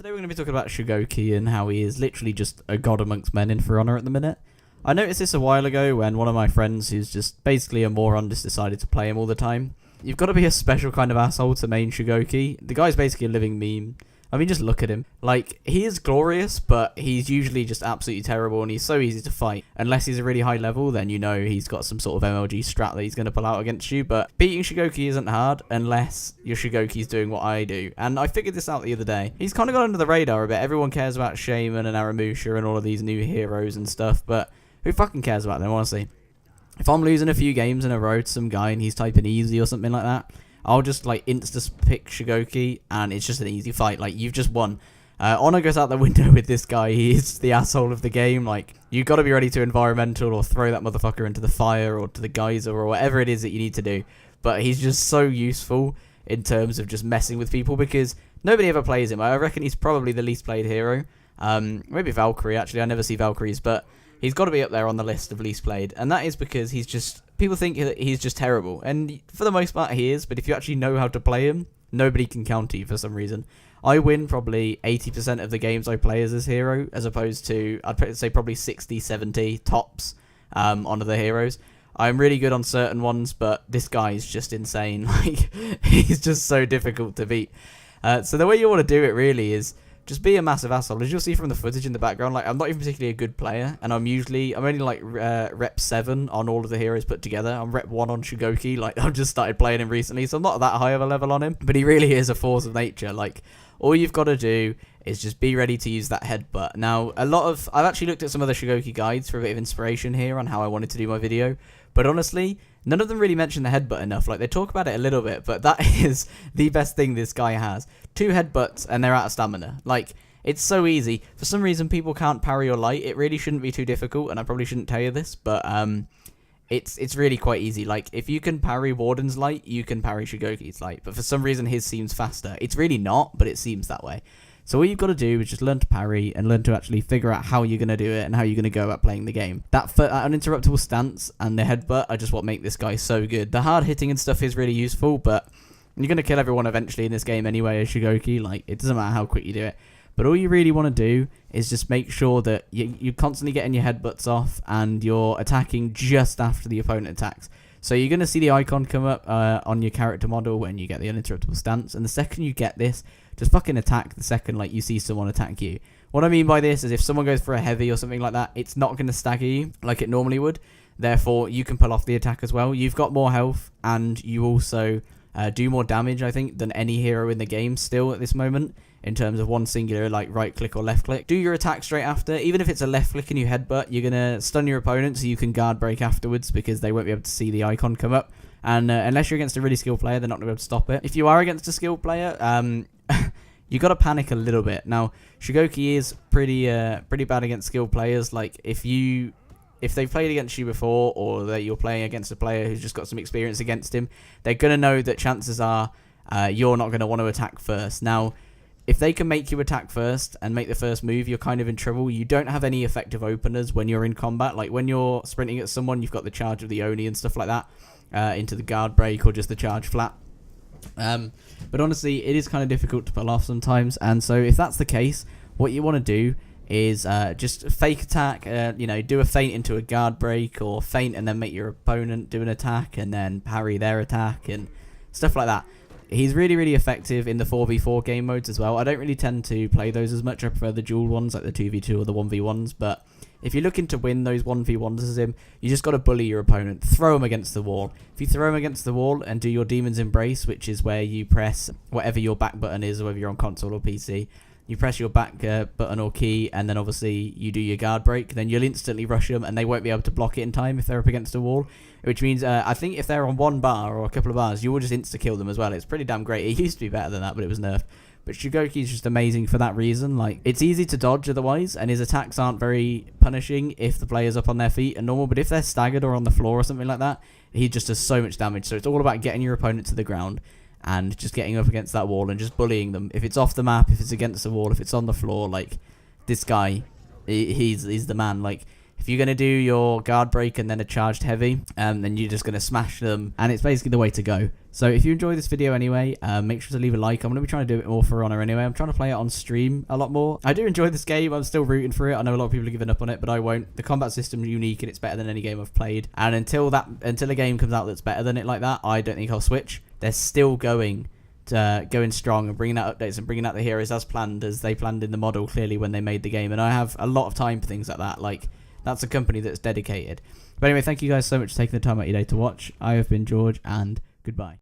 Today we're going to be talking about Shugoki and how he is literally just a god amongst men in For Honor at the minute. I noticed this a while ago when one of my friends, who's just basically a moron, just decided to play him all the time. You've got to be a special kind of asshole to main Shugoki. The guy's basically a living meme. I mean, just look at him. Like, he is glorious, but he's usually just absolutely terrible, and he's so easy to fight. Unless he's a really high level, then you know he's got some sort of MLG strat that he's going to pull out against you. But beating Shugoki isn't hard, unless your Shugoki's doing what I do. And I figured this out the other day. He's kind of got under the radar a bit. Everyone cares about Shaman and Aramusha and all of these new heroes and stuff, but who fucking cares about them, honestly? If I'm losing a few games in a row to some guy and he's typing easy or something like that, I'll just like insta-pick Shugoki and it's just an easy fight. Like, you've just won. Honor goes out the window with this guy. He is the asshole of the game. Like, you got to be ready to environmental or throw that motherfucker into the fire or to the geyser or whatever it is that you need to do. But he's just so useful in terms of just messing with people because nobody ever plays him. I reckon he's probably the least played hero. Maybe Valkyrie, actually. I never see Valkyries, but he's got to be up there on the list of least played. And that is because he's just... People think that he's just terrible. And for the most part, he is. But if you actually know how to play him, nobody can counter you for some reason. I win probably 80% of the games I play as this hero, as opposed to, I'd say probably 60, 70 tops on other heroes. I'm really good on certain ones, but this guy is just insane. Like, he's just so difficult to beat. So the way you want to do it really is just be a massive asshole. As you'll see from the footage in the background, like, I'm not even particularly a good player, and I'm only like rep 7 on all of the heroes put together. I'm rep 1 on Shugoki. Like, I've just started playing him recently, so I'm not that high of a level on him, but he really is a force of nature. Like, all you've got to do is just be ready to use that headbutt. Now, I've actually looked at some other Shugoki guides for a bit of inspiration here on how I wanted to do my video, but honestly, none of them really mention the headbutt enough. Like, they talk about it a little bit, but that is the best thing this guy has. 2 headbutts and they're out of stamina. Like, it's so easy. For some reason, people can't parry or light. It really shouldn't be too difficult, and I probably shouldn't tell you this, but it's really quite easy. Like, if you can parry Warden's light, you can parry Shugoki's light, but for some reason, his seems faster. It's really not, but it seems that way. So all you've got to do is just learn to parry and learn to actually figure out how you're going to do it and how you're going to go about playing the game. That uninterruptible stance and the headbutt are just what make this guy so good. The hard hitting and stuff is really useful, but you're going to kill everyone eventually in this game anyway as Shugoki. Like, it doesn't matter how quick you do it. But all you really want to do is just make sure that you're constantly getting your headbutts off and you're attacking just after the opponent attacks. So you're going to see the icon come up on your character model when you get the uninterruptible stance. And the second you get this, just fucking attack the second like you see someone attack you. What I mean by this is if someone goes for a heavy or something like that, it's not going to stagger you like it normally would. Therefore, you can pull off the attack as well. You've got more health and you also do more damage, I think, than any hero in the game still at this moment. In terms of one singular, like, right click or left click. Do your attack straight after. Even if it's a left click and you headbutt, you're going to stun your opponent so you can guard break afterwards because they won't be able to see the icon come up. And unless you're against a really skilled player, they're not going to be able to stop it. If you are against a skilled player, you got to panic a little bit. Now, Shugoki is pretty bad against skilled players. Like, if they've played against you before or that you're playing against a player who's just got some experience against him, they're going to know that chances are you're not going to want to attack first. Now, if they can make you attack first and make the first move, you're kind of in trouble. You don't have any effective openers when you're in combat. Like, when you're sprinting at someone, you've got the charge of the Oni and stuff like that into the guard break or just the charge flat. But honestly, it is kind of difficult to pull off sometimes. And so if that's the case, what you want to do is just fake attack, do a feint into a guard break or feint and then make your opponent do an attack and then parry their attack and stuff like that. He's really, really effective in the 4v4 game modes as well. I don't really tend to play those as much. I prefer the dual ones, like the 2v2 or the 1v1s. But if you're looking to win those 1v1s as him, you just got to bully your opponent. Throw him against the wall. If you throw him against the wall and do your Demon's Embrace, which is where you press whatever your back button is, or whether you're on console or PC, you press your back button or key, and then obviously you do your guard break, then you'll instantly rush them, and they won't be able to block it in time if they're up against a wall. Which means, I think if they're on one bar or a couple of bars, you will just insta-kill them as well. It's pretty damn great. It used to be better than that, but it was nerfed. But Shugoki is just amazing for that reason. Like, it's easy to dodge otherwise, and his attacks aren't very punishing if the player's up on their feet and normal. But if they're staggered or on the floor or something like that, he just does so much damage. So it's all about getting your opponent to the ground and just getting up against that wall and just bullying them. If it's off the map, if it's against the wall, if it's on the floor, like, this guy, he's the man. Like, If you're going to do your guard break and then a charged heavy, then you're just going to smash them, and it's basically the way to go. So if you enjoyed this video anyway, make sure to leave a like. I'm going to be trying to do it more For Honor anyway. I'm trying to play it on stream a lot more. I do enjoy this game. I'm still rooting for it. I know a lot of people are giving up on it, but I won't. The combat system is unique and it's better than any game I've played. And until a game comes out that's better than it like that, I don't think I'll switch. They're still going strong and bringing out updates and bringing out the heroes as planned, as they planned in the model clearly when they made the game. And I have a lot of time for things like that. Like, that's a company that's dedicated. But anyway, thank you guys so much for taking the time out of your day to watch. I have been George, and goodbye.